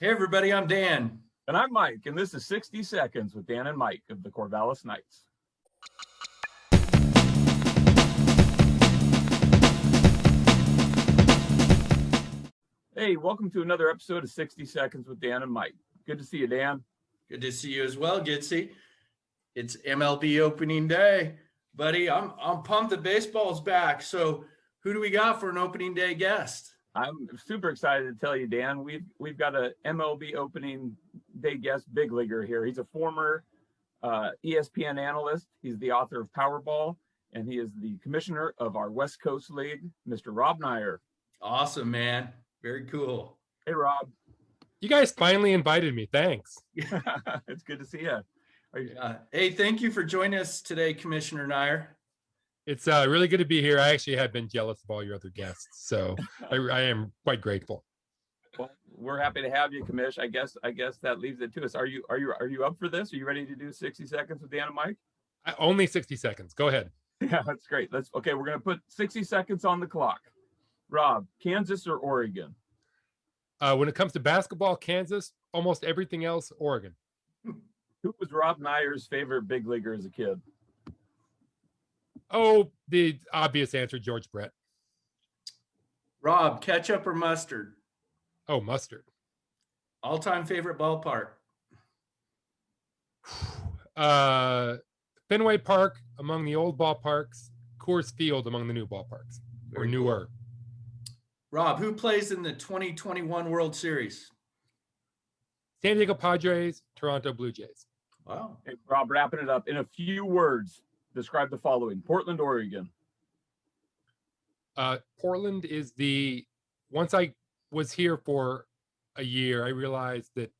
Hey, everybody, I'm Dan. And I'm Mike, and this is 60 Seconds with Dan and Mike of the Corvallis Knights. Hey, welcome to another episode of 60 Seconds with Dan and Mike. Good to see you, Dan. Good to see you as well, Gitsy. It's MLB opening day, buddy. I'm pumped that baseball's back. So who do we got for an opening day guest? I'm super excited to tell you, Dan. We've got a MLB opening day guest big leaguer here. He's a former ESPN analyst. He's the author of Powerball, and he is the commissioner of our West Coast League, Mr. Rob Neyer. Awesome, man. Very cool. Hey, Rob. You guys finally invited me. Thanks. It's good to see you. Hey, thank you for joining us today, Commissioner Neyer. It's really good to be here. I actually have been jealous of all your other guests, so I am quite grateful. Well, we're happy to have you, Commish. I guess that leaves it to us. Are you up for this? Are you ready to do 60 seconds with Dan and Mike? Only 60 seconds. Go ahead. Yeah, that's great. We're going to put 60 seconds on the clock. Rob, Kansas or Oregon? When it comes to basketball, Kansas. Almost everything else, Oregon. Who was Rob Neyer's favorite big leaguer as a kid? Oh, the obvious answer, George Brett. Rob, ketchup or mustard? Oh, mustard. All-time favorite ballpark? Fenway Park among the old ballparks, Coors Field among the new ballparks, or newer. Cool. Rob, who plays in the 2021 World Series? San Diego Padres, Toronto Blue Jays. Wow. Hey, Rob, wrapping it up in a few words, describe the following. Portland, Oregon. Portland is once I was here for a year, I realized that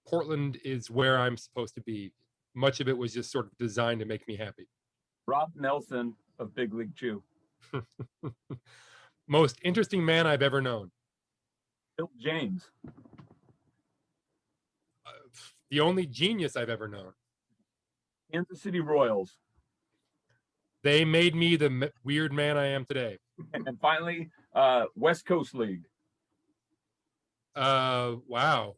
Portland is where I'm supposed to be. Much of it was just sort of designed to make me happy. Rob Nelson of Big League Chew. Most interesting man I've ever known. Bill James. The only genius I've ever known. Kansas City Royals. They made me the weird man I am today. And finally, West Coast League. Wow.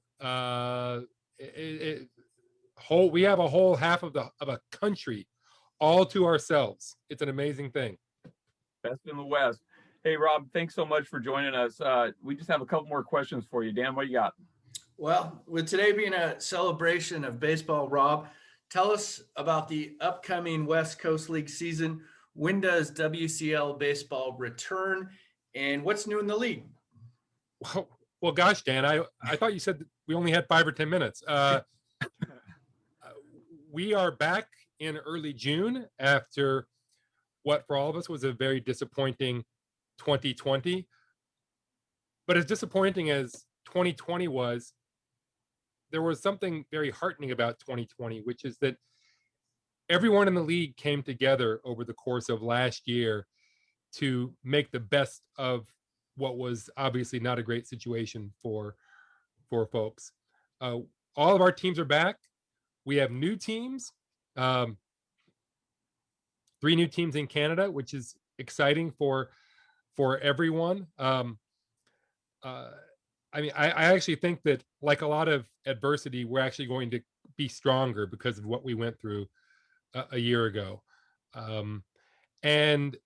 We have a whole half of a country all to ourselves. It's an amazing thing. Best in the West. Hey, Rob, thanks so much for joining us. We just have a couple more questions for you. Dan, what you got? Well, with today being a celebration of baseball, Rob, tell us about the upcoming West Coast League season. When does WCL baseball return, and what's new in the league? Well, gosh, Dan, I thought you said that we only had 5 or 10 minutes. We are back in early June after what for all of us was a very disappointing 2020. But as disappointing as 2020 was, there was something very heartening about 2020, which is that everyone in the league came together over the course of last year to make the best of what was obviously not a great situation for folks. All of our teams are back. We have new teams, 3 new teams in Canada, which is exciting for everyone. I actually think that, like a lot of adversity, we're actually going to be stronger because of what we went through a year ago. And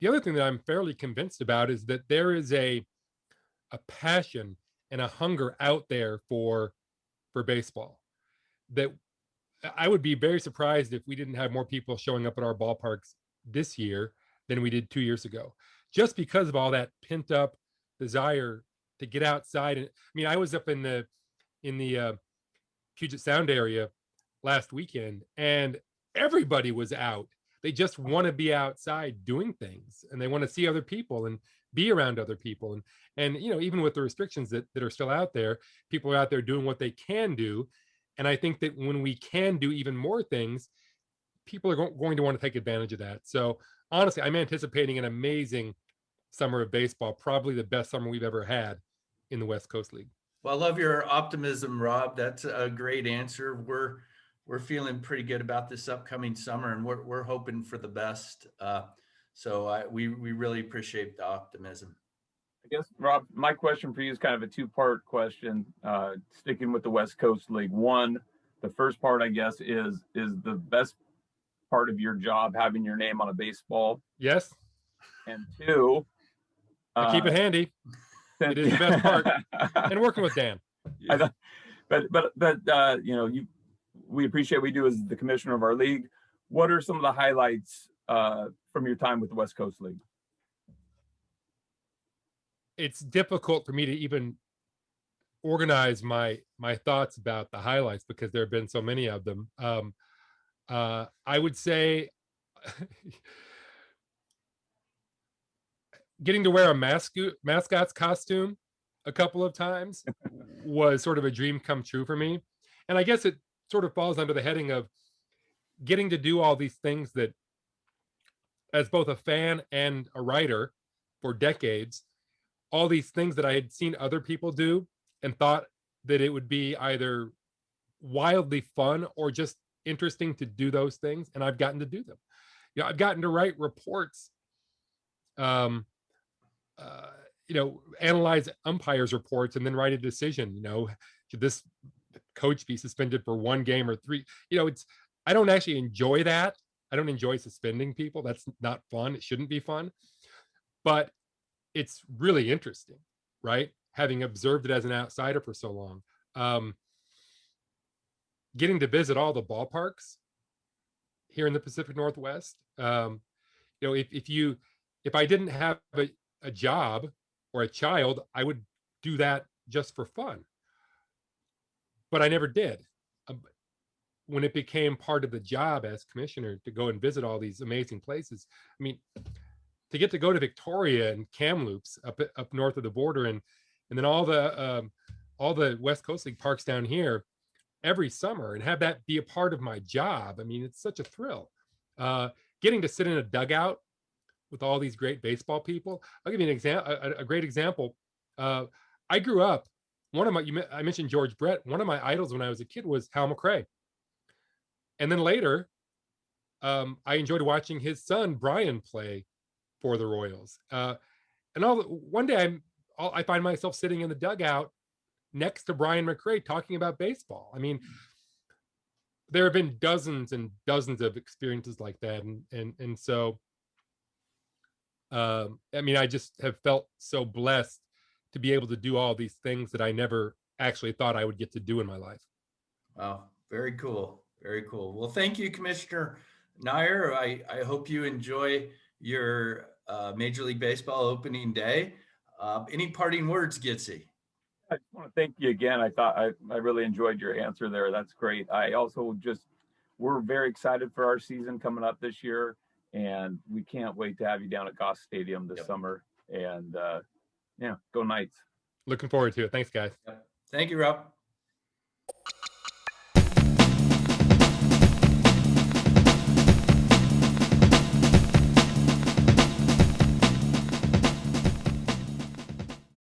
the other thing that I'm fairly convinced about is that there is a passion and a hunger out there for baseball that I would be very surprised if we didn't have more people showing up at our ballparks this year than we did 2 years ago, just because of all that pent up desire to get outside. And I mean, I was up in the Puget Sound area last weekend, and everybody was out. They just want to be outside doing things, and they want to see other people and be around other people. And even with the restrictions that are still out there, people are out there doing what they can do. And I think that when we can do even more things, people are going to want to take advantage of that. So honestly, I'm anticipating an amazing summer of baseball, probably the best summer we've ever had in the West Coast League. Well, I love your optimism, Rob. That's a great answer. We're feeling pretty good about this upcoming summer, and we're hoping for the best. So we really appreciate the optimism. I guess, Rob, my question for you is kind of a two-part question, sticking with the West Coast League. One, the first part, I guess, is the best part of your job having your name on a baseball? Yes, And two, I keep it handy. It is the best part. And working with Dan. Yeah. But you know, we appreciate what we do as the commissioner of our league. What are some of the highlights from your time with the West Coast League? It's difficult for me to even organize my thoughts about the highlights because there have been so many of them. I would say getting to wear a mascot's costume a couple of times was sort of a dream come true for me. And I guess it sort of falls under the heading of getting to do all these things that, as both a fan and a writer for decades, all these things that I had seen other people do and thought that it would be either wildly fun or just interesting to do those things. And I've gotten to do them. You know, I've gotten to write reports, you know, analyze umpires' reports and then write a decision. You know, should this coach be suspended for 1 game or 3? You know, I don't actually enjoy that. I don't enjoy suspending people. That's not fun. It shouldn't be fun. But it's really interesting, right? Having observed it as an outsider for so long. Getting to visit all the ballparks here in the Pacific Northwest. You know, if I didn't have a job or a child, I would do that just for fun. But I never did. When it became part of the job as commissioner to go and visit all these amazing places, I mean, to get to go to Victoria and Kamloops up north of the border, and then all the West Coast League parks down here every summer, and have that be a part of my job. I mean, it's such a thrill. Getting to sit in a dugout with all these great baseball people. I'll give you an example, a great example. I grew up. I mentioned George Brett. One of my idols when I was a kid was Hal McRae, and then later, I enjoyed watching his son Brian play for the Royals. And one day I find myself sitting in the dugout next to Brian McRae talking about baseball. I mean, there have been dozens and dozens of experiences like that, and so I mean, I just have felt so blessed to be able to do all these things that I never actually thought I would get to do in my life. Wow, very cool. Very cool. Well, thank you, Commissioner Neyer. I hope you enjoy your Major League Baseball opening day. Any parting words, Gitsy? I just want to thank you again. I really enjoyed your answer there. That's great. I also we're very excited for our season coming up this year, and we can't wait to have you down at Goss Stadium this summer. And yeah, go Knights. Looking forward to it. Thanks, guys. Thank you, Rob.